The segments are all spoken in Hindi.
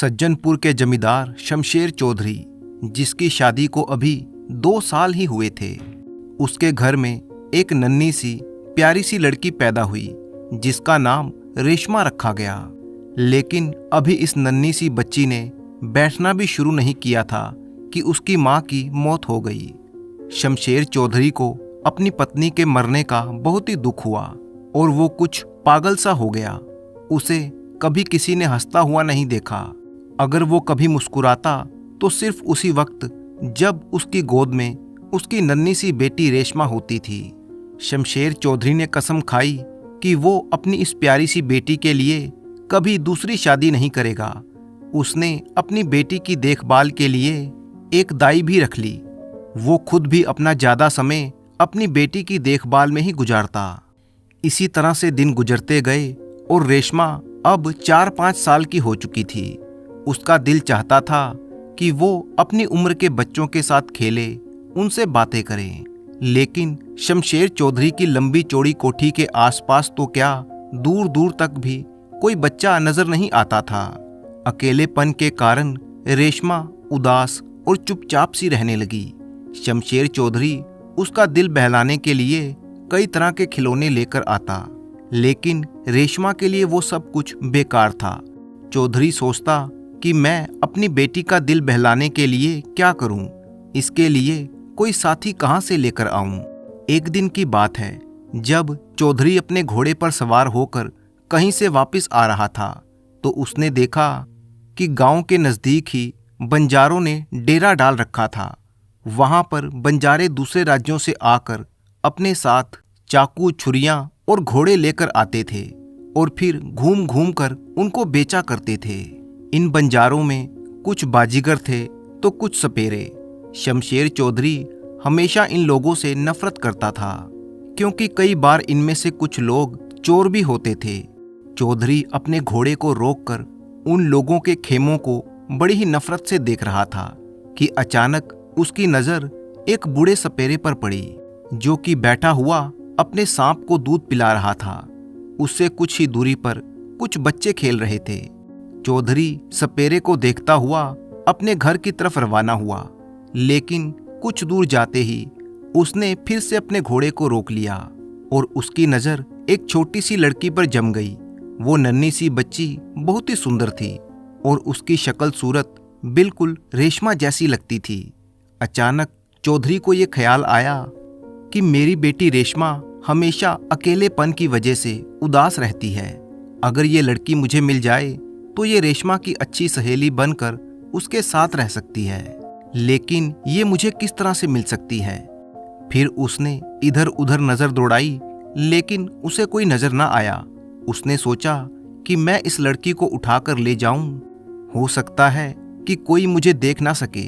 सज्जनपुर के जमींदार शमशेर चौधरी, जिसकी शादी को अभी 2 साल ही हुए थे, उसके घर में एक नन्ही सी प्यारी सी लड़की पैदा हुई जिसका नाम रेशमा रखा गया। लेकिन अभी इस नन्ही सी बच्ची ने बैठना भी शुरू नहीं किया था कि उसकी माँ की मौत हो गई। शमशेर चौधरी को अपनी पत्नी के मरने का बहुत ही दुख हुआ और वो कुछ पागल सा हो गया। उसे कभी किसी ने हंसता हुआ नहीं देखा। अगर वो कभी मुस्कुराता तो सिर्फ उसी वक्त जब उसकी गोद में उसकी नन्ही सी बेटी रेशमा होती थी। शमशेर चौधरी ने कसम खाई कि वो अपनी इस प्यारी सी बेटी के लिए कभी दूसरी शादी नहीं करेगा। उसने अपनी बेटी की देखभाल के लिए एक दाई भी रख ली। वो खुद भी अपना ज़्यादा समय अपनी बेटी की देखभाल में ही गुजारता। इसी तरह से दिन गुजरते गए और रेशमा अब 4-5 साल की हो चुकी थी। उसका दिल चाहता था कि वो अपनी उम्र के बच्चों के साथ खेले, उनसे बातें करे। लेकिन शमशेर चौधरी की लंबी चौड़ी कोठी के आसपास तो क्या, दूर दूर तक भी कोई बच्चा नजर नहीं आता था। अकेलेपन के कारण रेशमा उदास और चुपचाप सी रहने लगी। शमशेर चौधरी उसका दिल बहलाने के लिए कई तरह के खिलौने लेकर आता, लेकिन रेशमा के लिए वो सब कुछ बेकार था। चौधरी सोचता कि मैं अपनी बेटी का दिल बहलाने के लिए क्या करूं? इसके लिए कोई साथी कहां से लेकर आऊं? एक दिन की बात है, जब चौधरी अपने घोड़े पर सवार होकर कहीं से वापस आ रहा था तो उसने देखा कि गांव के नज़दीक ही बंजारों ने डेरा डाल रखा था। वहां पर बंजारे दूसरे राज्यों से आकर अपने साथ चाकू, छुरियां और घोड़े लेकर आते थे और फिर घूम घूम कर उनको बेचा करते थे। इन बंजारों में कुछ बाजीगर थे तो कुछ सपेरे। शमशेर चौधरी हमेशा इन लोगों से नफरत करता था, क्योंकि कई बार इनमें से कुछ लोग चोर भी होते थे। चौधरी अपने घोड़े को रोककर उन लोगों के खेमों को बड़ी ही नफरत से देख रहा था कि अचानक उसकी नज़र एक बूढ़े सपेरे पर पड़ी, जो कि बैठा हुआ अपने सांप को दूध पिला रहा था। उससे कुछ ही दूरी पर कुछ बच्चे खेल रहे थे। चौधरी सपेरे को देखता हुआ अपने घर की तरफ रवाना हुआ, लेकिन कुछ दूर जाते ही उसने फिर से अपने घोड़े को रोक लिया और उसकी नज़र एक छोटी सी लड़की पर जम गई। वो नन्ही सी बच्ची बहुत ही सुंदर थी और उसकी शक्ल सूरत बिल्कुल रेशमा जैसी लगती थी। अचानक चौधरी को ये ख्याल आया कि मेरी बेटी रेशमा हमेशा अकेलेपन की वजह से उदास रहती है। अगर ये लड़की मुझे मिल जाए तो ये रेशमा की अच्छी सहेली बनकर उसके साथ रह सकती है, लेकिन ये मुझे किस तरह से मिल सकती है? फिर उसने इधर उधर नजर दौड़ाई, लेकिन उसे कोई नजर ना आया। उसने सोचा कि मैं इस लड़की को उठाकर ले जाऊं, हो सकता है कि कोई मुझे देख ना सके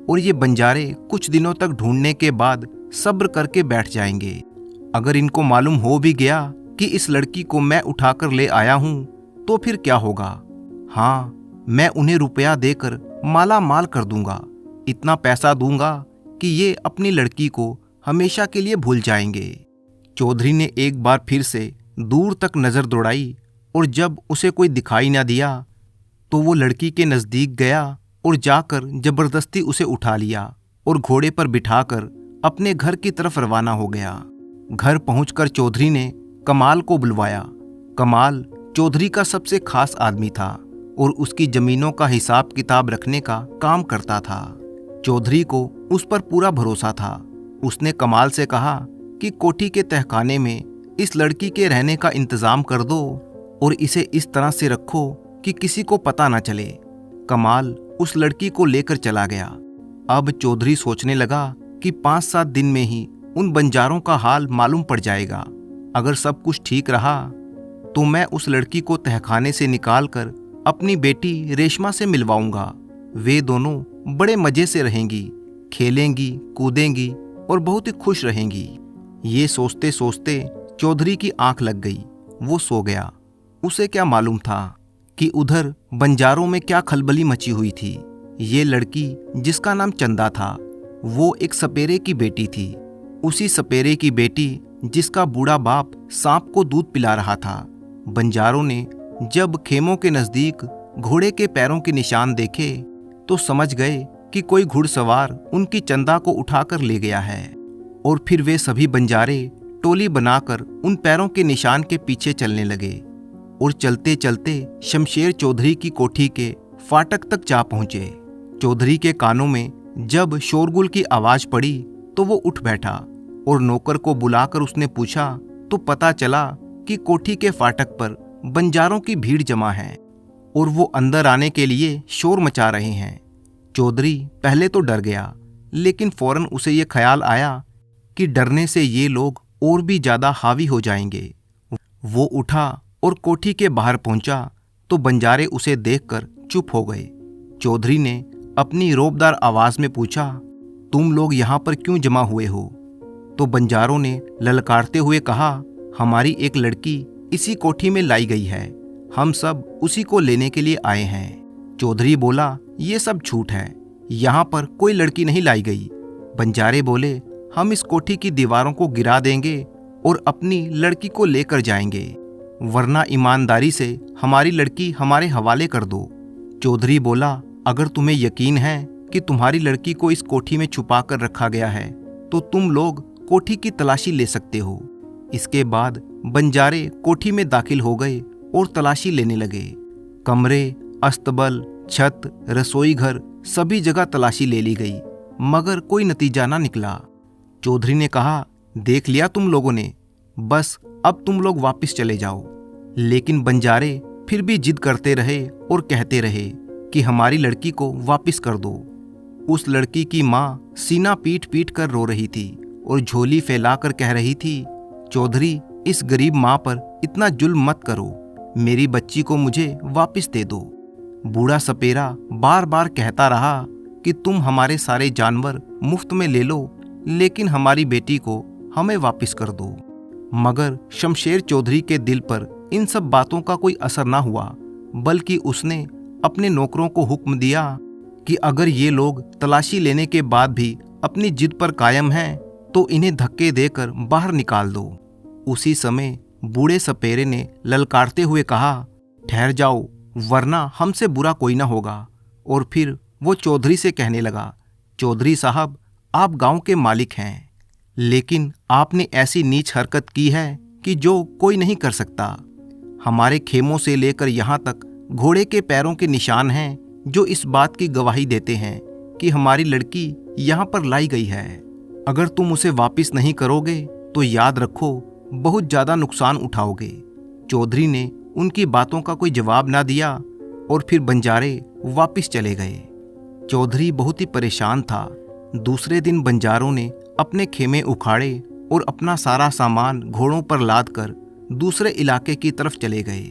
और ये बंजारे कुछ दिनों तक ढूंढने के बाद सब्र करके बैठ जाएंगे। अगर इनको मालूम हो भी गया कि इस लड़की को मैं उठाकर ले आया हूं तो फिर क्या होगा? हाँ, मैं उन्हें रुपया देकर माला माल कर दूंगा। इतना पैसा दूंगा कि ये अपनी लड़की को हमेशा के लिए भूल जाएंगे। चौधरी ने एक बार फिर से दूर तक नजर दौड़ाई और जब उसे कोई दिखाई ना दिया तो वो लड़की के नजदीक गया और जाकर जबरदस्ती उसे उठा लिया और घोड़े पर बिठाकर अपने घर की तरफ रवाना हो गया। घर पहुंचकर चौधरी ने कमाल को बुलवाया। कमाल चौधरी का सबसे खास आदमी था और उसकी जमीनों का हिसाब किताब रखने का काम करता था। चौधरी को उस पर पूरा भरोसा था। उसने कमाल से कहा कि कोठी के तहखाने में इस लड़की के रहने का इंतजाम कर दो और इसे इस तरह से रखो कि किसी को पता ना चले। कमाल उस लड़की को लेकर चला गया। अब चौधरी सोचने लगा कि 5-7 दिन में ही उन बंजारों का हाल मालूम पड़ जाएगा। अगर सब कुछ ठीक रहा तो मैं उस लड़की को तहखाने से निकालकर अपनी बेटी रेशमा से मिलवाऊंगा। वे दोनों बड़े मजे से रहेंगी, खेलेंगी, कूदेंगी और बहुत ही खुश रहेंगी। ये सोचते सोचते चौधरी की आंख लग गई। वो सो गया। उसे क्या मालूम था कि उधर बंजारों में क्या खलबली मची हुई थी। ये लड़की, जिसका नाम चंदा था, वो एक सपेरे की बेटी थी। उसी सपेरे की बेटी जिसका बूढ़ा बाप सांप को दूध पिला रहा था। बंजारों ने जब खेमों के नज़दीक घोड़े के पैरों के निशान देखे तो समझ गए कि कोई घुड़सवार उनकी चंदा को उठाकर ले गया है। और फिर वे सभी बंजारे टोली बनाकर उन पैरों के निशान के पीछे चलने लगे और चलते चलते शमशेर चौधरी की कोठी के फाटक तक जा पहुंचे। चौधरी के कानों में जब शोरगुल की आवाज पड़ी तो वो उठ बैठा और नौकर को बुलाकर उसने पूछा तो पता चला कि कोठी के फाटक पर बंजारों की भीड़ जमा है और वो अंदर आने के लिए शोर मचा रहे हैं। चौधरी पहले तो डर गया, लेकिन फौरन उसे ये ख्याल आया कि डरने से ये लोग और भी ज्यादा हावी हो जाएंगे। वो उठा और कोठी के बाहर पहुंचा तो बंजारे उसे देखकर चुप हो गए। चौधरी ने अपनी रौबदार आवाज में पूछा, तुम लोग यहाँ पर क्यों जमा हुए हो? तो बंजारों ने ललकारते हुए कहा, हमारी एक लड़की इसी कोठी में लाई गई है, हम सब उसी को लेने के लिए आए हैं। चौधरी बोला, ये सब झूठ है, यहाँ पर कोई लड़की नहीं लाई गई। बंजारे बोले, हम इस कोठी की दीवारों को गिरा देंगे और अपनी लड़की को लेकर जाएंगे, वरना ईमानदारी से हमारी लड़की हमारे हवाले कर दो। चौधरी बोला, अगर तुम्हें यकीन है कि तुम्हारी लड़की को इस कोठी में छुपा कर रखा गया है तो तुम लोग कोठी की तलाशी ले सकते हो। इसके बाद बंजारे कोठी में दाखिल हो गए और तलाशी लेने लगे। कमरे, अस्तबल, छत, रसोई घर, सभी जगह तलाशी ले ली गई, मगर कोई नतीजा ना निकला। चौधरी ने कहा, देख लिया तुम लोगों ने, बस अब तुम लोग वापस चले जाओ। लेकिन बंजारे फिर भी जिद करते रहे और कहते रहे कि हमारी लड़की को वापस कर दो। उस लड़की की माँ सीना पीट पीट कर रो रही थी और झोली फैलाकर कह रही थी, चौधरी, इस गरीब माँ पर इतना जुल्म मत करो, मेरी बच्ची को मुझे वापस दे दो। बूढ़ा सपेरा बार बार कहता रहा कि तुम हमारे सारे जानवर मुफ्त में ले लो, लेकिन हमारी बेटी को हमें वापस कर दो। मगर शमशेर चौधरी के दिल पर इन सब बातों का कोई असर ना हुआ, बल्कि उसने अपने नौकरों को हुक्म दिया कि अगर ये लोग तलाशी लेने के बाद भी अपनी जिद पर कायम हैं तो इन्हें धक्के देकर बाहर निकाल दो। उसी समय बूढ़े सपेरे ने ललकारते हुए कहा, ठहर जाओ, वरना हमसे बुरा कोई ना होगा। और फिर वो चौधरी से कहने लगा, चौधरी साहब, आप गांव के मालिक हैं, लेकिन आपने ऐसी नीच हरकत की है कि जो कोई नहीं कर सकता। हमारे खेमों से लेकर यहाँ तक घोड़े के पैरों के निशान हैं जो इस बात की गवाही देते हैं कि हमारी लड़की यहाँ पर लाई गई है। अगर तुम उसे वापस नहीं करोगे तो याद रखो, बहुत ज़्यादा नुकसान उठाओगे। चौधरी ने उनकी बातों का कोई जवाब ना दिया और फिर बंजारे वापस चले गए। चौधरी बहुत ही परेशान था। दूसरे दिन बंजारों ने अपने खेमे उखाड़े और अपना सारा सामान घोड़ों पर लाद कर दूसरे इलाके की तरफ चले गए।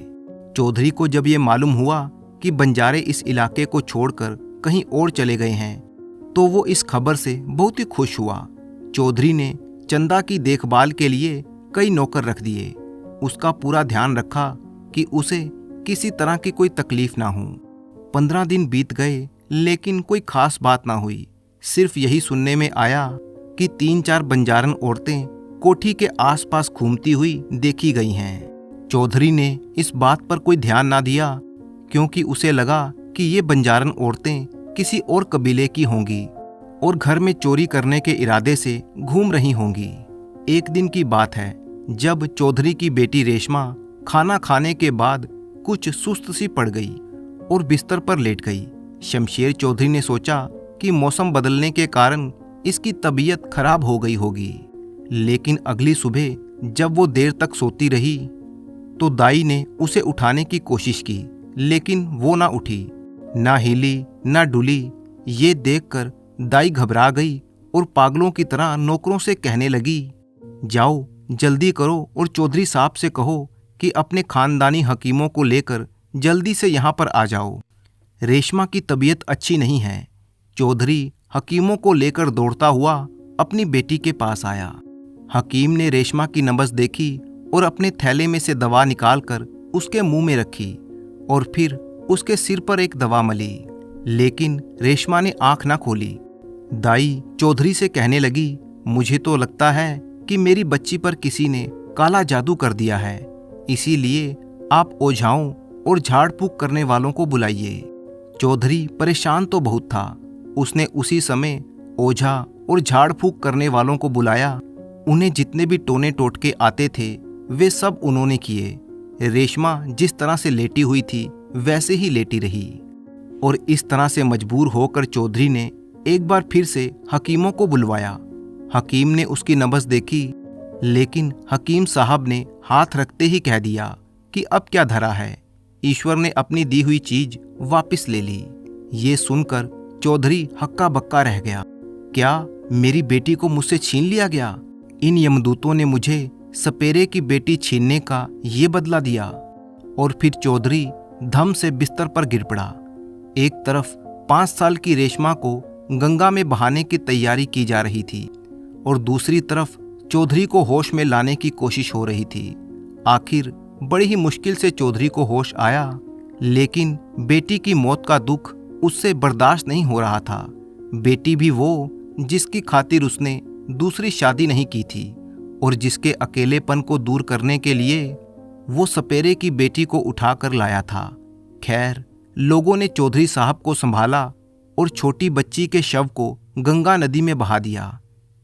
चौधरी को जब ये मालूम हुआ कि बंजारे इस इलाके को छोड़कर कहीं और चले गए हैं तो वो इस खबर से बहुत ही खुश हुआ। चौधरी ने चंदा की देखभाल के लिए कई नौकर रख दिए। उसका पूरा ध्यान रखा कि उसे किसी तरह की कोई तकलीफ ना हो। 15 दिन बीत गए, लेकिन कोई खास बात ना हुई। सिर्फ यही सुनने में आया कि 3-4 बंजारन औरतें कोठी के आसपास घूमती हुई देखी गई हैं। चौधरी ने इस बात पर कोई ध्यान ना दिया, क्योंकि उसे लगा कि ये बंजारन औरतें किसी और कबीले की होंगी और घर में चोरी करने के इरादे से घूम रही होंगी। एक दिन की बात है, जब चौधरी की बेटी रेशमा खाना खाने के बाद कुछ सुस्त सी पड़ गई और बिस्तर पर लेट गई। शमशेर चौधरी ने सोचा कि मौसम बदलने के कारण इसकी तबीयत खराब हो गई होगी। लेकिन अगली सुबह जब वो देर तक सोती रही तो दाई ने उसे उठाने की कोशिश की, लेकिन वो ना उठी, ना हिली, ना डुली। ये देखकर दाई घबरा गई और पागलों की तरह नौकरों से कहने लगी, जाओ जल्दी करो और चौधरी साहब से कहो कि अपने खानदानी हकीमों को लेकर जल्दी से यहाँ पर आ जाओ। रेशमा की तबीयत अच्छी नहीं है। चौधरी हकीमों को लेकर दौड़ता हुआ अपनी बेटी के पास आया। हकीम ने रेशमा की नब्ज देखी और अपने थैले में से दवा निकालकर उसके मुंह में रखी और फिर उसके सिर पर एक दवा मली, लेकिन रेशमा ने आंख ना खोली। दाई चौधरी से कहने लगी, मुझे तो लगता है कि मेरी बच्ची पर किसी ने काला जादू कर दिया है, इसीलिए आप ओझाओं और झाड़ फूक करने वालों को बुलाइए। चौधरी परेशान तो बहुत था। उसने उसी समय ओझा और झाड़ फूक करने वालों को बुलाया। उन्हें जितने भी टोने टोटके आते थे वे सब उन्होंने किए। रेशमा जिस तरह से लेटी हुई थी वैसे ही लेटी रही और इस तरह से मजबूर होकर चौधरी ने एक बार फिर से हकीमों को बुलवाया। हकीम ने उसकी नब्ज देखी, लेकिन हकीम साहब ने हाथ रखते ही कह दिया कि अब क्या धरा है, ईश्वर ने अपनी दी हुई चीज वापस ले ली। ये सुनकर चौधरी हक्का बक्का रह गया। क्या मेरी बेटी को मुझसे छीन लिया गया? इन यमदूतों ने मुझे सपेरे की बेटी छीनने का ये बदला दिया। और फिर चौधरी धम से बिस्तर पर गिर पड़ा। एक तरफ 5 साल की रेशमा को गंगा में बहाने की तैयारी की जा रही थी और दूसरी तरफ चौधरी को होश में लाने की कोशिश हो रही थी। आखिर बड़ी ही मुश्किल से चौधरी को होश आया, लेकिन बेटी की मौत का दुख उससे बर्दाश्त नहीं हो रहा था। बेटी भी वो जिसकी खातिर उसने दूसरी शादी नहीं की थी और जिसके अकेलेपन को दूर करने के लिए वो सपेरे की बेटी को उठाकर लाया था। खैर, लोगों ने चौधरी साहब को संभाला और छोटी बच्ची के शव को गंगा नदी में बहा दिया।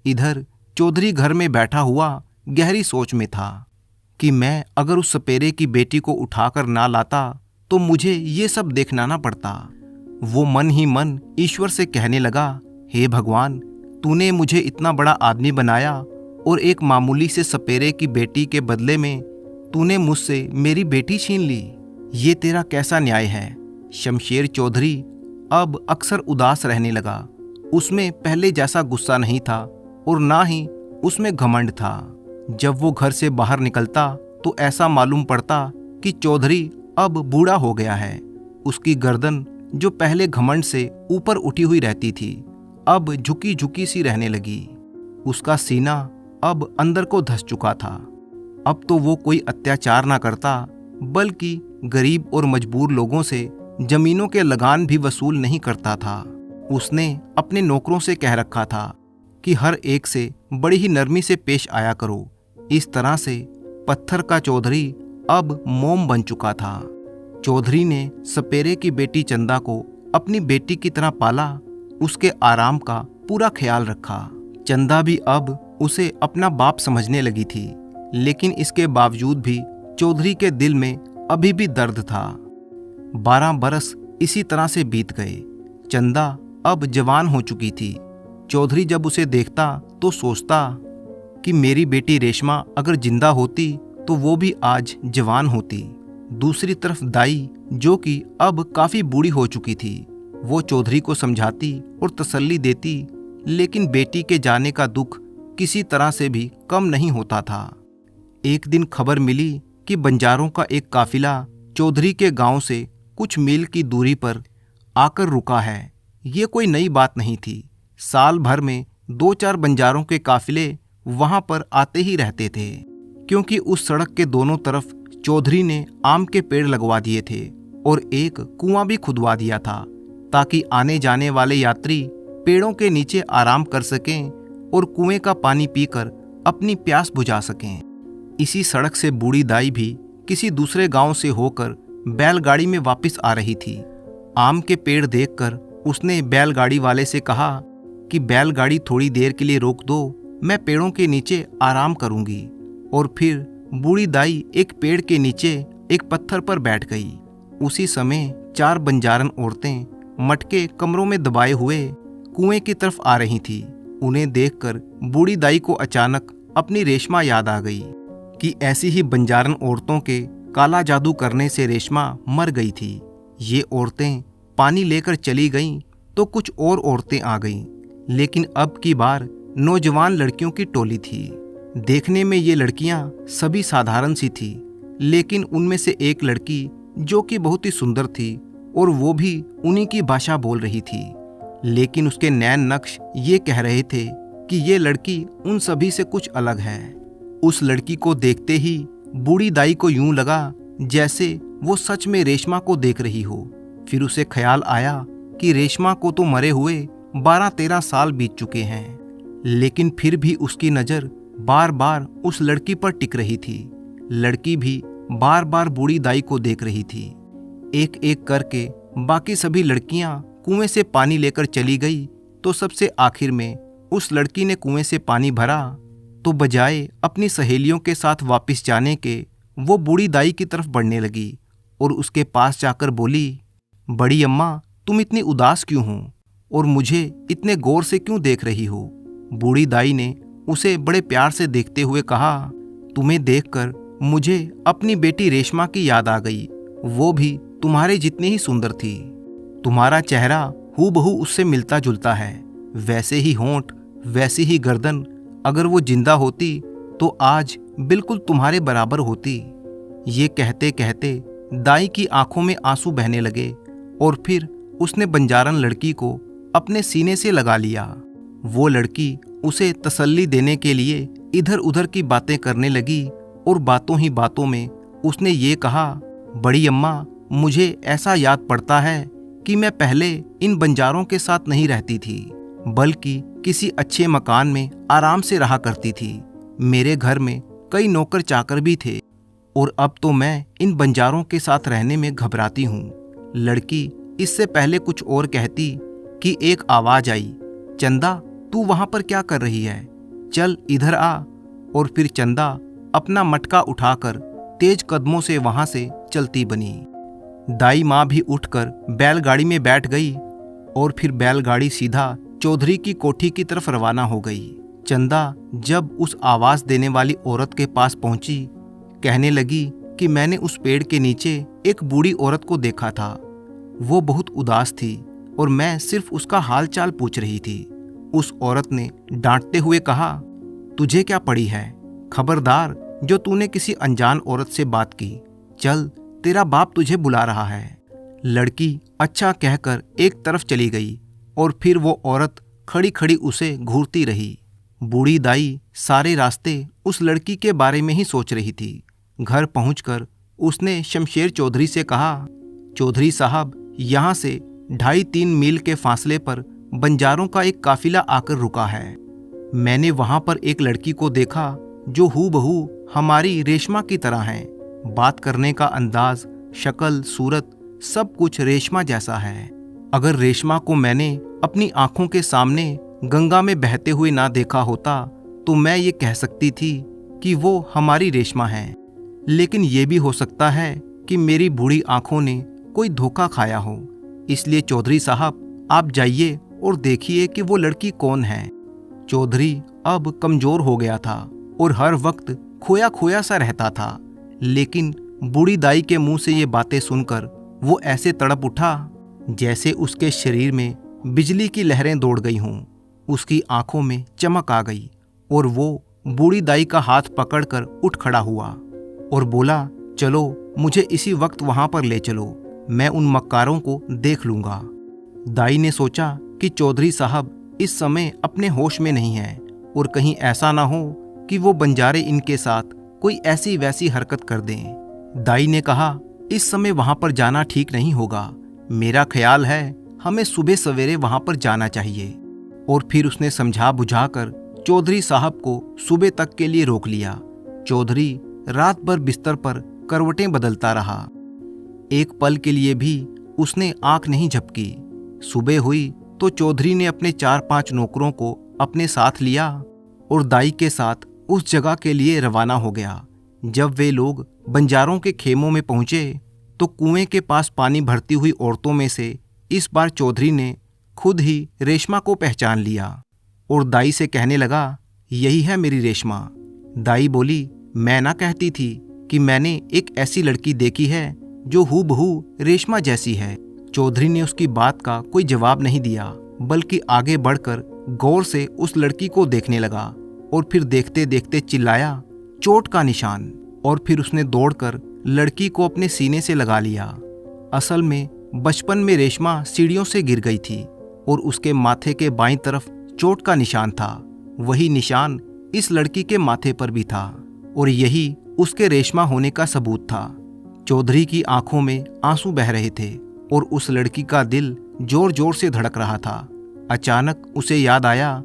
इधर चौधरी घर में बैठा हुआ गहरी सोच में था कि मैं अगर उस सपेरे की बेटी को उठाकर ना लाता तो मुझे ये सब देखना ना पड़ता। वो मन ही मन ईश्वर से कहने लगा, हे भगवान, तूने मुझे इतना बड़ा आदमी बनाया और एक मामूली से सपेरे की बेटी के बदले में तूने मुझसे मेरी बेटी छीन ली। ये तेरा कैसा न्याय है? शमशेर चौधरी अब अक्सर उदास रहने लगा। उसमें पहले जैसा गुस्सा नहीं था और ना ही उसमें घमंड था। जब वो घर से बाहर निकलता तो ऐसा मालूम पड़ता कि चौधरी अब बूढ़ा हो गया है। उसकी गर्दन जो पहले घमंड से ऊपर उठी हुई रहती थी, अब झुकी झुकी सी रहने लगी। उसका सीना अब अंदर को धंस चुका था। अब तो वो कोई अत्याचार ना करता, बल्कि गरीब और मजबूर लोगों से जमीनों के लगान भी वसूल नहीं करता था। उसने अपने नौकरों से कह रखा था कि हर एक से बड़ी ही नरमी से पेश आया करो। इस तरह से पत्थर का चौधरी अब मोम बन चुका था। चौधरी ने सपेरे की बेटी चंदा को अपनी बेटी की तरह पाला, उसके आराम का पूरा ख्याल रखा। चंदा भी अब उसे अपना बाप समझने लगी थी, लेकिन इसके बावजूद भी चौधरी के दिल में अभी भी दर्द था। 12 बरस इसी तरह से बीत गए। चंदा अब जवान हो चुकी थी। चौधरी जब उसे देखता तो सोचता कि मेरी बेटी रेशमा अगर जिंदा होती तो वो भी आज जवान होती। दूसरी तरफ दाई, जो कि अब काफी बूढ़ी हो चुकी थी, वो चौधरी को समझाती और तसल्ली देती, लेकिन बेटी के जाने का दुख किसी तरह से भी कम नहीं होता था। एक दिन खबर मिली कि बंजारों का एक काफिला चौधरी के गांव से कुछ मील की दूरी पर आकर रुका है। ये कोई नई बात नहीं थी। साल भर में 2-4 बंजारों के काफिले वहां पर आते ही रहते थे, क्योंकि उस सड़क के दोनों तरफ चौधरी ने आम के पेड़ लगवा दिए थे और एक कुआं भी खुदवा दिया था, ताकि आने जाने वाले यात्री पेड़ों के नीचे आराम कर सकें और कुएं का पानी पीकर अपनी प्यास बुझा सकें। इसी सड़क से बूढ़ी दाई भी किसी दूसरे गांव से होकर बैलगाड़ी में वापस आ रही थी। आम के पेड़ देखकर उसने बैलगाड़ी वाले से कहा कि बैलगाड़ी थोड़ी देर के लिए रोक दो, मैं पेड़ों के नीचे आराम करूंगी। और फिर बूढ़ी दाई एक पेड़ के नीचे एक पत्थर पर बैठ गई। उसी समय 4 बंजारन औरतें मटके कमरों में दबाए हुए कुएं की तरफ आ रही थी। उन्हें देखकर बूढ़ी दाई को अचानक अपनी रेशमा याद आ गई कि ऐसी ही बंजारन औरतों के काला जादू करने से रेशमा मर गई थी। ये औरतें पानी लेकर चली गईं तो कुछ और औरतें आ गईं, लेकिन अब की बार नौजवान लड़कियों की टोली थी। देखने में ये लड़कियां सभी साधारण सी थी, लेकिन उनमें से एक लड़की जो कि बहुत ही सुंदर थी और वो भी उन्हीं की भाषा बोल रही थी, लेकिन उसके नैन नक्श ये कह रहे थे कि ये लड़की उन सभी से कुछ अलग है। उस लड़की को देखते ही बूढ़ी दाई को यूं लगा जैसे वो सच में रेशमा को देख रही हो। फिर उसे ख्याल आया कि रेशमा को तो मरे हुए 12-13 साल बीत चुके हैं, लेकिन फिर भी उसकी नज़र बार बार उस लड़की पर टिक रही थी। लड़की भी बार बार बूढ़ी दाई को देख रही थी। एक एक करके बाकी सभी लड़कियां कुएं से पानी लेकर चली गई तो सबसे आखिर में उस लड़की ने कुएं से पानी भरा तो बजाय अपनी सहेलियों के साथ वापस जाने के वो बूढ़ी दाई की तरफ बढ़ने लगी और उसके पास जाकर बोली, बड़ी अम्मा, तुम इतनी उदास क्यों हो और मुझे इतने गौर से क्यों देख रही हो? बूढ़ी दाई ने उसे बड़े प्यार से देखते हुए कहा, तुम्हें देखकर मुझे अपनी बेटी रेशमा की याद आ गई। वो भी तुम्हारे जितनी ही सुंदर थी। तुम्हारा चेहरा हूबहू उससे मिलता जुलता है, वैसे ही होंठ, वैसी ही गर्दन। अगर वो जिंदा होती तो आज बिल्कुल तुम्हारे बराबर होती। ये कहते कहते दाई की आंखों में आंसू बहने लगे और फिर उसने बंजारन लड़की को अपने सीने से लगा लिया। वो लड़की उसे तसल्ली देने के लिए इधर उधर की बातें करने लगी और बातों ही बातों में उसने ये कहा, बड़ी अम्मा, मुझे ऐसा याद पड़ता है कि मैं पहले इन बंजारों के साथ नहीं रहती थी, बल्कि किसी अच्छे मकान में आराम से रहा करती थी। मेरे घर में कई नौकर चाकर भी थे और अब तो मैं इन बंजारों के साथ रहने में घबराती हूँ। लड़की इससे पहले कुछ और कहती कि एक आवाज आई, चंदा, तू वहां पर क्या कर रही है? चल इधर आ। और फिर चंदा अपना मटका उठाकर तेज कदमों से वहां से चलती बनी। दाई माँ भी उठकर बैलगाड़ी में बैठ गई और फिर बैलगाड़ी सीधा चौधरी की कोठी की तरफ रवाना हो गई। चंदा जब उस आवाज देने वाली औरत के पास पहुंची, कहने लगी कि मैंने उस पेड़ के नीचे एक बूढ़ी औरत को देखा था। वो बहुत उदास थी और मैं सिर्फ उसका हाल चाल पूछ रही थी। उस औरत ने डांटते हुए कहा, तुझे क्या पड़ी है? खबरदार जो तूने किसी अनजान औरत से बात की। चल, तेरा बाप तुझे बुला रहा है। लड़की अच्छा कहकर एक तरफ चली गई और फिर वो औरत खड़ी खड़ी उसे घूरती रही। बूढ़ी दाई सारे रास्ते उस लड़की के बारे में ही सोच रही थी। घर पहुंचकर उसने शमशेर चौधरी से कहा, चौधरी साहब, यहाँ से 2.5-3 मील के फासले पर बंजारों का एक काफिला आकर रुका है। मैंने वहां पर एक लड़की को देखा जो हूबहू हमारी रेशमा की तरह है। बात करने का अंदाज, शक्ल, सूरत, सब कुछ रेशमा जैसा है। अगर रेशमा को मैंने अपनी आंखों के सामने गंगा में बहते हुए ना देखा होता तो मैं ये कह सकती थी कि वो हमारी रेशमा है। लेकिन ये भी हो सकता है कि मेरी बूढ़ी आंखों ने कोई धोखा खाया हो। इसलिए चौधरी साहब, आप जाइए और देखिए कि वो लड़की कौन है। चौधरी अब कमजोर हो गया था और हर वक्त खोया खोया सा रहता था। लेकिन बूढ़ी दाई के मुंह से ये बातें सुनकर वो ऐसे तड़प उठा जैसे उसके शरीर में बिजली की लहरें दौड़ गई हों। उसकी आंखों में चमक आ गई और वो बूढ़ी दाई का हाथ पकड़कर उठ खड़ा हुआ और बोला, चलो, मुझे इसी वक्त वहां पर ले चलो, मैं उन मक्कारों को देख लूंगा। दाई ने सोचा कि चौधरी साहब इस समय अपने होश में नहीं है और कहीं ऐसा ना हो कि वो बंजारे इनके साथ कोई ऐसी वैसी हरकत कर दें। दाई ने कहा, इस समय वहां पर जाना ठीक नहीं होगा। मेरा ख्याल है हमें सुबह सवेरे वहां पर जाना चाहिए। और फिर उसने समझा बुझाकर चौधरी साहब को सुबह तक के लिए रोक लिया। चौधरी रात भर बिस्तर पर करवटें बदलता रहा। एक पल के लिए भी उसने आंख नहीं झपकी। सुबह हुई तो चौधरी ने अपने 4-5 नौकरों को अपने साथ लिया और दाई के साथ उस जगह के लिए रवाना हो गया। जब वे लोग बंजारों के खेमों में पहुंचे तो कुएं के पास पानी भरती हुई औरतों में से इस बार चौधरी ने खुद ही रेशमा को पहचान लिया और दाई से कहने लगा, यही है मेरी रेशमा। दाई बोली, मैं ना कहती थी कि मैंने एक ऐसी लड़की देखी है जो हूबहू रेशमा जैसी है। चौधरी ने उसकी बात का कोई जवाब नहीं दिया, बल्कि आगे बढ़कर गौर से उस लड़की को देखने लगा और फिर देखते देखते चिल्लाया, चोट का निशान। और फिर उसने दौड़कर लड़की को अपने सीने से लगा लिया। असल में बचपन में रेशमा सीढ़ियों से गिर गई थी और उसके माथे के बाईं तरफ चोट का निशान था। वही निशान इस लड़की के माथे पर भी था और यही उसके रेशमा होने का सबूत था। चौधरी की आंखों में आंसू बह रहे थे और उस लड़की का दिल जोर जोर से धड़क रहा था। अचानक उसे याद आया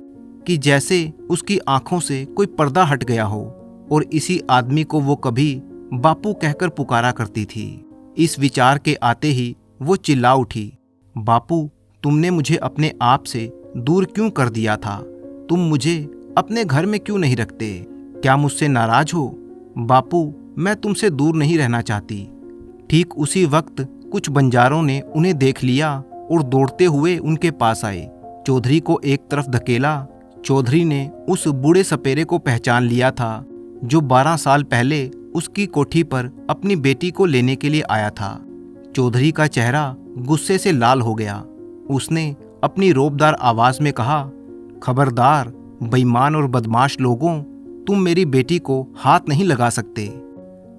कि जैसे उसकी आंखों से कोई पर्दा हट गया हो और इसी आदमी को वो कभी बापू कहकर पुकारा करती थी। इस विचार के आते ही वो चिल्ला उठी, बापू, तुमने मुझे अपने आप से दूर क्यों कर दिया था? तुम मुझे अपने घर में क्यों नहीं रखते? क्या मुझसे नाराज हो? बापू, मैं तुमसे दूर नहीं रहना चाहती। ठीक उसी वक्त कुछ बंजारों ने उन्हें देख लिया और दौड़ते हुए उनके पास आए। चौधरी को एक तरफ धकेला। चौधरी ने उस बूढ़े सपेरे को पहचान लिया था जो 12 साल पहले उसकी कोठी पर अपनी बेटी को लेने के लिए आया था। चौधरी का चेहरा गुस्से से लाल हो गया। उसने अपनी रौबदार आवाज में कहा, खबरदार बेईमान और बदमाश लोगों, तुम मेरी बेटी को हाथ नहीं लगा सकते।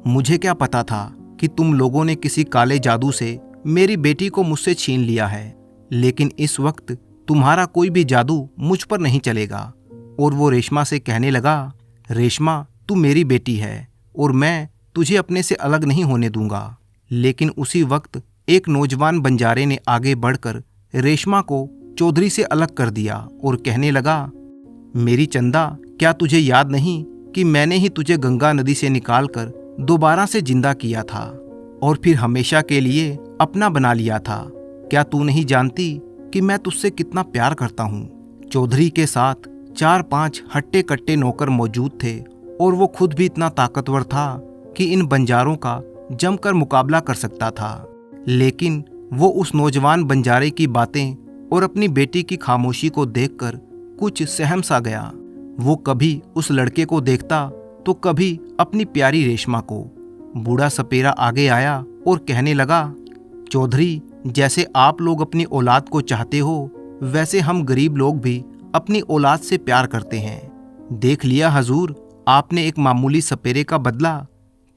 मुझे क्या पता था कि तुम लोगों ने किसी काले जादू से मेरी बेटी को मुझसे छीन लिया है, लेकिन इस वक्त तुम्हारा कोई भी जादू मुझ पर नहीं चलेगा। और वो रेशमा से कहने लगा, रेशमा, तू मेरी बेटी है और मैं तुझे अपने से अलग नहीं होने दूंगा। लेकिन उसी वक्त एक नौजवान बंजारे ने आगे बढ़कर रेशमा को चौधरी से अलग कर दिया और कहने लगा, मेरी चंदा, क्या तुझे याद नहीं कि मैंने ही तुझे गंगा नदी से निकालकर दोबारा से जिंदा किया था और फिर हमेशा के लिए अपना बना लिया था? क्या तू नहीं जानती कि मैं तुझसे कितना प्यार करता हूँ? चौधरी के साथ 4-5 हट्टे कट्टे नौकर मौजूद थे और वो खुद भी इतना ताकतवर था कि इन बंजारों का जमकर मुकाबला कर सकता था। लेकिन वो उस नौजवान बंजारे की बातें और अपनी बेटी की खामोशी को देखकर कुछ सहम सा गया। वो कभी उस लड़के को देखता तो कभी अपनी प्यारी रेशमा को। बूढ़ा सपेरा आगे आया और कहने लगा, चौधरी, जैसे आप लोग अपनी औलाद को चाहते हो, वैसे हम गरीब लोग भी अपनी औलाद से प्यार करते हैं। देख लिया हजूर, आपने एक मामूली सपेरे का बदला।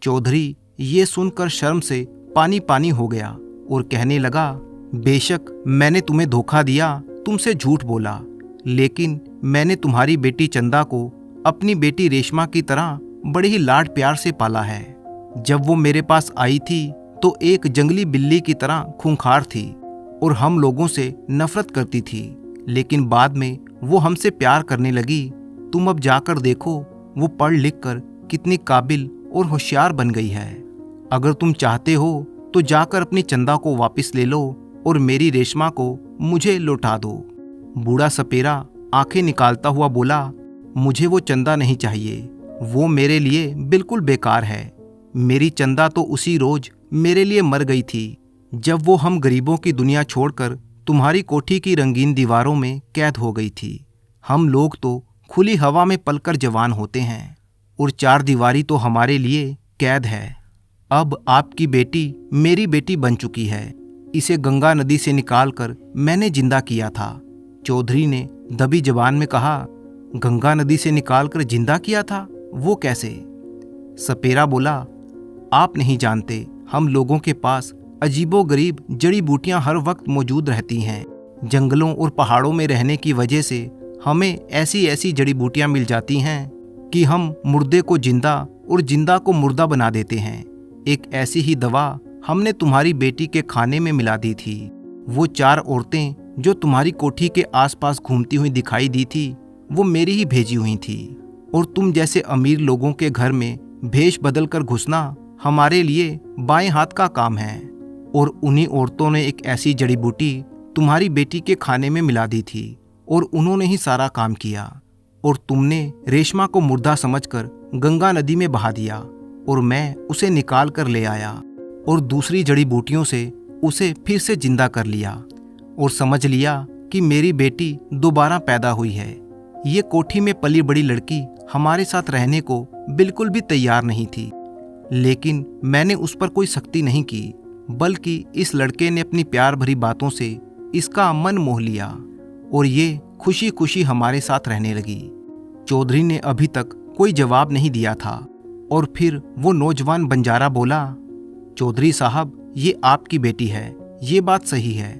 चौधरी ये सुनकर शर्म से पानी पानी हो गया और कहने लगा, बेशक मैंने तुम्हें धोखा दिया, तुमसे झूठ बोला, लेकिन मैंने तुम्हारी बेटी चंदा को अपनी बेटी रेशमा की तरह बड़े ही लाड प्यार से पाला है। जब वो मेरे पास आई थी तो एक जंगली बिल्ली की तरह खूंखार थी और हम लोगों से नफरत करती थी, लेकिन बाद में वो हमसे प्यार करने लगी। तुम अब जाकर देखो, वो पढ़ लिख कर कितनी काबिल और होशियार बन गई है। अगर तुम चाहते हो तो जाकर अपनी चंदा को वापस ले लो और मेरी रेशमा को मुझे लौटा दो। बूढ़ा सपेरा आंखें निकालता हुआ बोला, मुझे वो चंदा नहीं चाहिए, वो मेरे लिए बिल्कुल बेकार है। मेरी चंदा तो उसी रोज मेरे लिए मर गई थी जब वो हम गरीबों की दुनिया छोड़कर तुम्हारी कोठी की रंगीन दीवारों में कैद हो गई थी। हम लोग तो खुली हवा में पलकर जवान होते हैं और 4 दीवारी तो हमारे लिए कैद है। अब आपकी बेटी मेरी बेटी बन चुकी है। इसे गंगा नदी से निकालकर मैंने जिंदा किया था। चौधरी ने दबी जबान में कहा, गंगा नदी से निकालकर जिंदा किया था? वो कैसे? सपेरा बोला, आप नहीं जानते, हम लोगों के पास अजीबोगरीब जड़ी बूटियां हर वक्त मौजूद रहती हैं। जंगलों और पहाड़ों में रहने की वजह से हमें ऐसी ऐसी जड़ी बूटियां मिल जाती हैं कि हम मुर्दे को जिंदा और जिंदा को मुर्दा बना देते हैं। एक ऐसी ही दवा हमने तुम्हारी बेटी के खाने में मिला दी थी। वो 4 औरतें जो तुम्हारी कोठी के आसपास घूमती हुई दिखाई दी थी, वो मेरी ही भेजी हुई थी। और तुम जैसे अमीर लोगों के घर में भेष बदल कर घुसना हमारे लिए बाएं हाथ का काम है। और उन्हीं औरतों ने एक ऐसी जड़ी बूटी तुम्हारी बेटी के खाने में मिला दी थी और उन्होंने ही सारा काम किया। और तुमने रेशमा को मुर्दा समझकर गंगा नदी में बहा दिया और मैं उसे निकाल कर ले आया और दूसरी जड़ी बूटियों से उसे फिर से जिंदा कर लिया और समझ लिया कि मेरी बेटी दोबारा पैदा हुई है। ये कोठी में पली बड़ी लड़की हमारे साथ रहने को बिल्कुल भी तैयार नहीं थी, लेकिन मैंने उस पर कोई सख्ती नहीं की, बल्कि इस लड़के ने अपनी प्यार भरी बातों से इसका मन मोह लिया और ये खुशी खुशी हमारे साथ रहने लगी। चौधरी ने अभी तक कोई जवाब नहीं दिया था और फिर वो नौजवान बंजारा बोला, चौधरी साहब, ये आपकी बेटी है, ये बात सही है,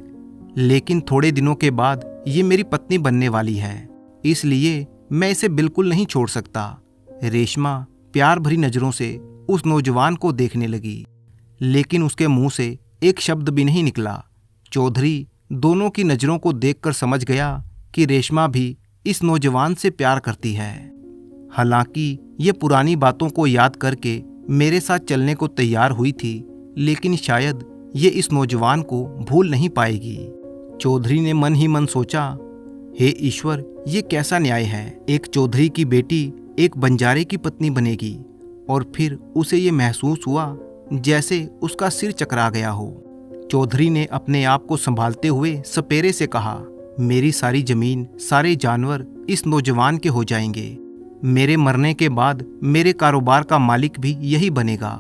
लेकिन थोड़े दिनों के बाद ये मेरी पत्नी बनने वाली है, इसलिए मैं इसे बिल्कुल नहीं छोड़ सकता। रेशमा प्यार भरी नजरों से उस नौजवान को देखने लगी, लेकिन उसके मुंह से एक शब्द भी नहीं निकला। चौधरी दोनों की नजरों को देखकर समझ गया कि रेशमा भी इस नौजवान से प्यार करती है। हालांकि ये पुरानी बातों को याद करके मेरे साथ चलने को तैयार हुई थी, लेकिन शायद ये इस नौजवान को भूल नहीं पाएगी। चौधरी ने मन ही मन सोचा, हे ईश्वर, ये कैसा न्याय है। एक चौधरी की बेटी एक बंजारे की पत्नी बनेगी और फिर उसे ये महसूस हुआ जैसे उसका सिर चकरा गया हो। चौधरी ने अपने आप को संभालते हुए सपेरे से कहा, मेरी सारी जमीन, सारे जानवर इस नौजवान के हो जाएंगे। मेरे मरने के बाद मेरे कारोबार का मालिक भी यही बनेगा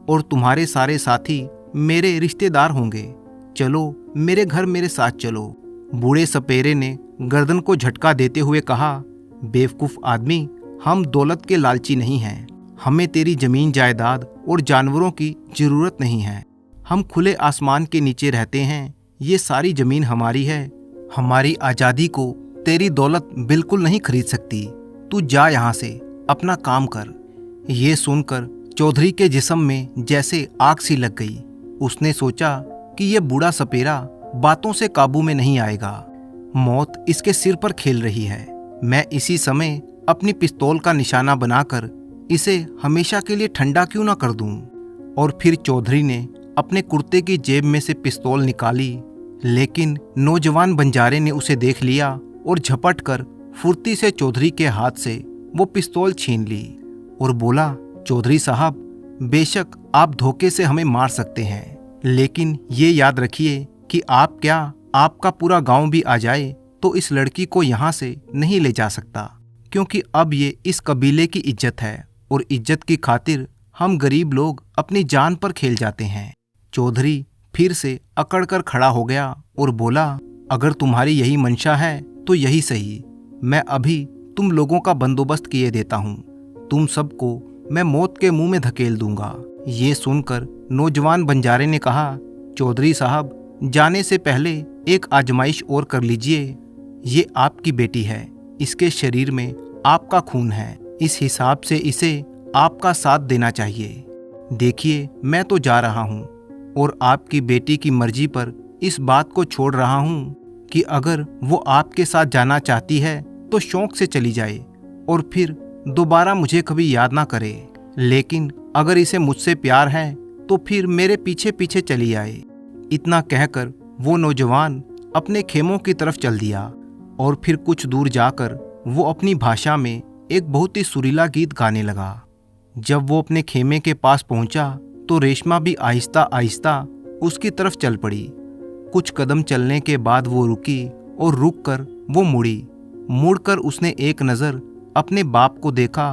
और तुम्हारे सारे साथी मेरे रिश्तेदार होंगे। चलो मेरे घर, मेरे साथ चलो। बूढ़े सपेरे ने गर्दन को झटका देते हुए कहा, बेवकूफ़ आदमी, हम दौलत के लालची नहीं हैं। हमें तेरी जमीन जायदाद और जानवरों की ज़रूरत नहीं है। हम खुले आसमान के नीचे रहते हैं। ये सारी ज़मीन हमारी है। हमारी आज़ादी को तेरी दौलत बिल्कुल नहीं खरीद सकती। तू जा यहाँ से, अपना काम कर। ये सुनकर चौधरी के जिस्म में जैसे आग सी लग गई। उसने सोचा कि यह बूढ़ा सपेरा बातों से काबू में नहीं आएगा। मौत इसके सिर पर खेल रही है। मैं इसी समय अपनी पिस्तौल का निशाना बनाकर इसे हमेशा के लिए ठंडा क्यों ना कर दूं। और फिर चौधरी ने अपने कुर्ते की जेब में से पिस्तौल निकाली, लेकिन नौजवान बंजारे ने उसे देख लिया और झपट कर फुर्ती से चौधरी के हाथ से वो पिस्तौल छीन ली और बोला, चौधरी साहब, बेशक आप धोखे से हमें मार सकते हैं, लेकिन ये याद रखिए कि आप क्या, आपका पूरा गांव भी आ जाए तो इस लड़की को यहाँ से नहीं ले जा सकता, क्योंकि अब ये इस कबीले की इज्जत है और इज्जत की खातिर हम गरीब लोग अपनी जान पर खेल जाते हैं। चौधरी फिर से अकड़ कर खड़ा हो गया और बोला, अगर तुम्हारी यही मंशा है तो यही सही। मैं अभी तुम लोगों का बंदोबस्त किए देता हूँ। तुम सबको मैं मौत के मुंह में धकेल दूंगा। ये सुनकर नौजवान बंजारे ने कहा, चौधरी साहब, जाने से पहले एक आजमाइश और कर लीजिए। ये आपकी बेटी है, इसके शरीर में आपका खून है, इस हिसाब से इसे आपका साथ देना चाहिए। देखिए, मैं तो जा रहा हूँ और आपकी बेटी की मर्जी पर इस बात को छोड़ रहा हूँ कि अगर वो आपके साथ जाना चाहती है तो शौक से चली जाए और फिर दोबारा मुझे कभी याद ना करे। लेकिन अगर इसे मुझसे प्यार है तो फिर मेरे पीछे पीछे चली आए। इतना कहकर वो नौजवान अपने खेमों की तरफ चल दिया और फिर कुछ दूर जाकर वो अपनी भाषा में एक बहुत ही सुरीला गीत गाने लगा। जब वो अपने खेमे के पास पहुंचा तो रेशमा भी आहिस्ता आहिस्ता उसकी तरफ चल पड़ी। कुछ कदम चलने के बाद वो रुकी और रुककर वो मुड़कर उसने एक नज़र अपने बाप को देखा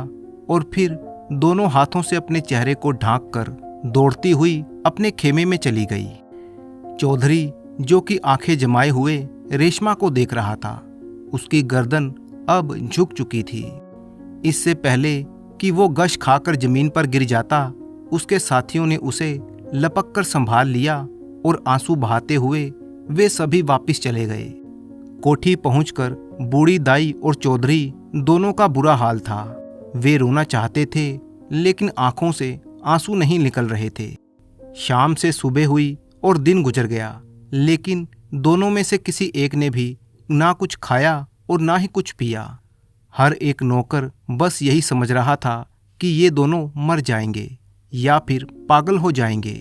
और फिर दोनों हाथों से अपने चेहरे को ढांककर दौड़ती हुई अपने खेमे में चली गई। चौधरी, जो कि आंखें जमाए हुए रेशमा को देख रहा था, उसकी गर्दन अब झुक चुकी थी। इससे पहले कि वो गश खाकर जमीन पर गिर जाता, उसके साथियों ने उसे लपक कर संभाल लिया और आंसू बहाते हुए वे सभी वापस चले गए। कोठी पहुंचकर बूढ़ी दाई और चौधरी दोनों का बुरा हाल था। वे रोना चाहते थे, लेकिन आंखों से आंसू नहीं निकल रहे थे। शाम से सुबह हुई और दिन गुजर गया, लेकिन दोनों में से किसी एक ने भी ना कुछ खाया और ना ही कुछ पिया। हर एक नौकर बस यही समझ रहा था कि ये दोनों मर जाएंगे या फिर पागल हो जाएंगे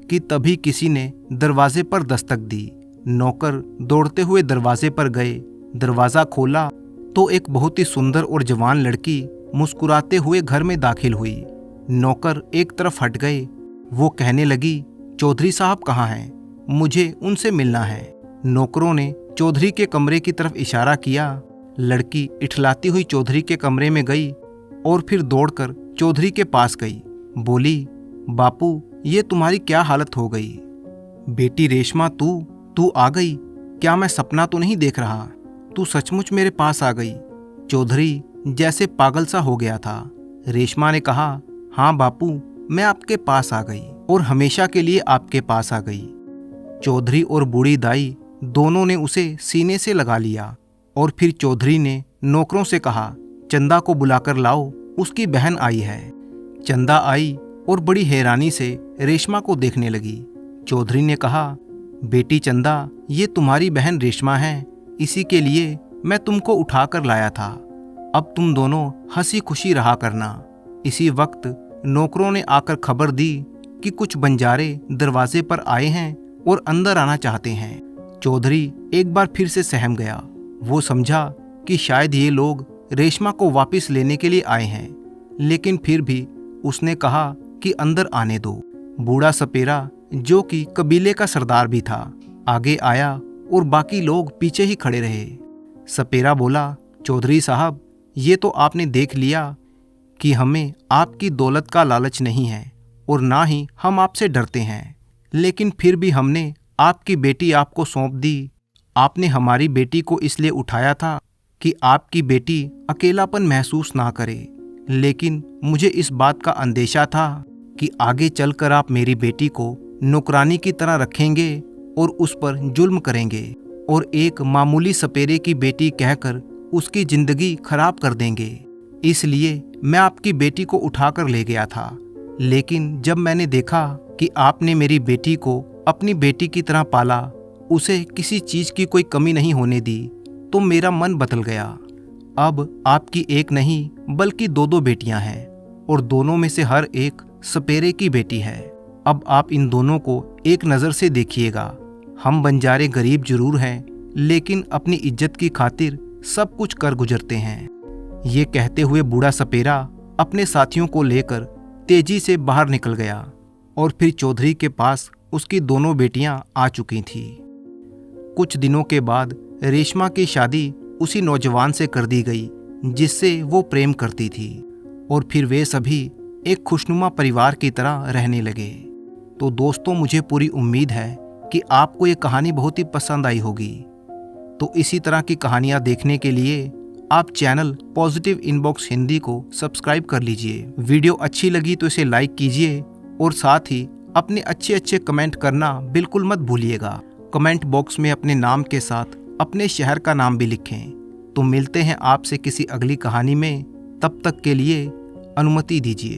कि तभी किसी ने दरवाजे पर दस्तक दी। नौकर दौड़ते हुए दरवाजे पर गए। दरवाज़ा खोला तो एक बहुत ही सुंदर और जवान लड़की मुस्कुराते हुए घर में दाखिल हुई। नौकर एक तरफ हट गए। वो कहने लगी, चौधरी साहब कहाँ हैं? मुझे उनसे मिलना है। नौकरों ने चौधरी के कमरे की तरफ इशारा किया। लड़की इठलाती हुई चौधरी के कमरे में गई और फिर दौड़कर चौधरी के पास गई। बोली, बापू, ये तुम्हारी क्या हालत हो गई? बेटी रेशमा, तू आ गई? क्या मैं सपना तो नहीं देख रहा? तू सचमुच मेरे पास आ गई। चौधरी जैसे पागल सा हो गया था। रेशमा ने कहा, हाँ बापू, मैं आपके पास आ गई और हमेशा के लिए आपके पास आ गई। चौधरी और बूढ़ी दाई दोनों ने उसे सीने से लगा लिया और फिर चौधरी ने नौकरों से कहा, चंदा को बुलाकर लाओ, उसकी बहन आई है। चंदा आई और बड़ी हैरानी से रेशमा को देखने लगी। चौधरी ने कहा, बेटी चंदा, ये तुम्हारी बहन रेशमा है, इसी के लिए मैं तुमको उठाकर लाया था। अब तुम दोनों हंसी खुशी रहा करना। इसी वक्त नौकरों ने आकर खबर दी कि कुछ बंजारे दरवाजे पर आए हैं और अंदर आना चाहते हैं। चौधरी एक बार फिर से सहम गया। वो समझा कि शायद ये लोग रेशमा को वापस लेने के लिए आए हैं, लेकिन फिर भी उसने कहा कि अंदर आने दो। बूढ़ा सपेरा, जो कि कबीले का सरदार भी था, आगे आया और बाकी लोग पीछे ही खड़े रहे। सपेरा बोला, चौधरी साहब, ये तो आपने देख लिया कि हमें आपकी दौलत का लालच नहीं है और ना ही हम आपसे डरते हैं, लेकिन फिर भी हमने आपकी बेटी आपको सौंप दी। आपने हमारी बेटी को इसलिए उठाया था कि आपकी बेटी अकेलापन महसूस ना करे, लेकिन मुझे इस बात का अंदेशा था कि आगे चलकर आप मेरी बेटी को नौकरानी की तरह रखेंगे और उस पर जुल्म करेंगे और एक मामूली सपेरे की बेटी कहकर उसकी जिंदगी खराब कर देंगे। इसलिए मैं आपकी बेटी को उठाकर ले गया था, लेकिन जब मैंने देखा कि आपने मेरी बेटी को अपनी बेटी की तरह पाला, उसे किसी चीज की कोई कमी नहीं होने दी, तो मेरा मन बदल गया। अब आपकी एक नहीं बल्कि दो बेटियां हैं और दोनों में से हर एक सपेरे की बेटी है। अब आप इन दोनों को एक नज़र से देखिएगा। हम बंजारे गरीब जरूर हैं, लेकिन अपनी इज्जत की खातिर सब कुछ कर गुजरते हैं। ये कहते हुए बूढ़ा सपेरा अपने साथियों को लेकर तेजी से बाहर निकल गया और फिर चौधरी के पास उसकी दोनों बेटियां आ चुकी थीं। कुछ दिनों के बाद रेशमा की शादी उसी नौजवान से कर दी गई जिससे वो प्रेम करती थी और फिर वे सभी एक खुशनुमा परिवार की तरह रहने लगे। तो दोस्तों, मुझे पूरी उम्मीद है कि आपको ये कहानी बहुत ही पसंद आई होगी। तो इसी तरह की कहानियाँ देखने के लिए आप चैनल पॉजिटिव इनबॉक्स हिंदी को सब्सक्राइब कर लीजिए। वीडियो अच्छी लगी तो इसे लाइक कीजिए और साथ ही अपने अच्छे कमेंट करना बिल्कुल मत भूलिएगा। कमेंट बॉक्स में अपने नाम के साथ अपने शहर का नाम भी लिखें। तो मिलते हैं आपसे किसी अगली कहानी में, तब तक के लिए अनुमति दीजिए।